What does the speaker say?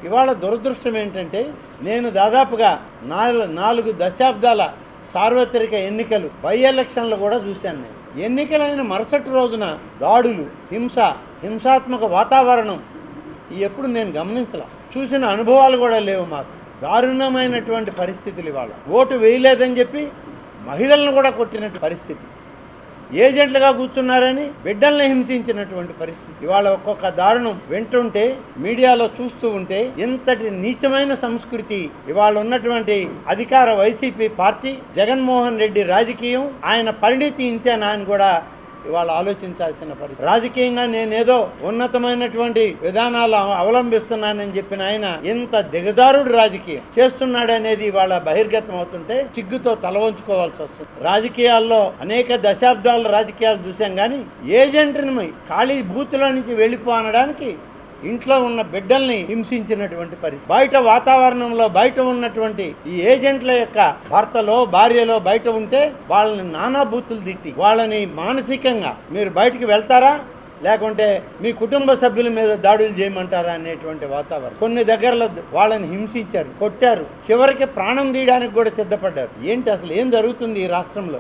ఇవాళ దురదృష్టం ఏంటంటే నేను దాదాపుగా 4 దశాబ్దాల సార్వత్రిక ఎన్నికలు బై ఎలక్షన్లు కూడా చూశాను. నేను ఎన్నికలైన మరుసటి రోజున దాడులు, హింసాత్మక వాతావరణం ఎప్పుడు నేను గమనించలా. చూసిన అనుభవాలు కూడా లేవు మాకు. దారుణమైనటువంటి పరిస్థితులు. ఇవాళ ఓటు వేయలేదని చెప్పి మహిళలను కూడా కొట్టినట్టు పరిస్థితి, ఏజెంట్లుగా కూర్చున్నారని బిడ్డల్ని హింసించినటువంటి పరిస్థితి. ఇవాళ ఒక్కొక్క దారుణం వింటుంటే, మీడియాలో చూస్తూ ఉంటే, ఇంతటి నీచమైన సంస్కృతి ఇవాళ ఉన్నటువంటి అధికార వైసీపీ పార్టీ, జగన్మోహన్ రెడ్డి రాజకీయం, ఆయన పరిణితి ఇంతేనా అని కూడా ఇవాళ ఆలోచించాల్సిన పరిస్థితి. రాజకీయంగా నేనేదో ఉన్నతమైనటువంటి విధానాలు అవలంబిస్తున్నానని చెప్పిన ఆయన ఇంత దిగదారుడు రాజకీయం చేస్తున్నాడనేది ఇవాళ బహిర్గతం అవుతుంటే సిగ్గుతో తల వంచుకోవాల్సి వస్తుంది. రాజకీయాల్లో అనేక దశాబ్దాల రాజకీయాలు చూసాం, కానీ ఏజెంట్ని ఖాళీ బూత్లో నుంచి వెళ్ళిపో అనడానికి ఇంట్లో ఉన్న బిడ్డల్ని హింసించినటువంటి పరిస్థితి. బయట వాతావరణంలో బయట ఉన్నటువంటి ఈ ఏజెంట్ల యొక్క భర్తలో భార్యలో బయట ఉంటే వాళ్ళని నానా బూతులు తిట్టి వాళ్ళని మానసికంగా మీరు బయటికి వెళ్తారా లేకుంటే మీ కుటుంబ సభ్యుల మీద దాడులు చేయమంటారా అనేటువంటి వాతావరణం. కొన్ని దగ్గరలో వాళ్ళని హింసించారు, కొట్టారు, చివరికి ప్రాణం తీయడానికి కూడా సిద్ధపడ్డారు. ఏంటి అసలు ఏం జరుగుతుంది ఈ రాష్ట్రంలో?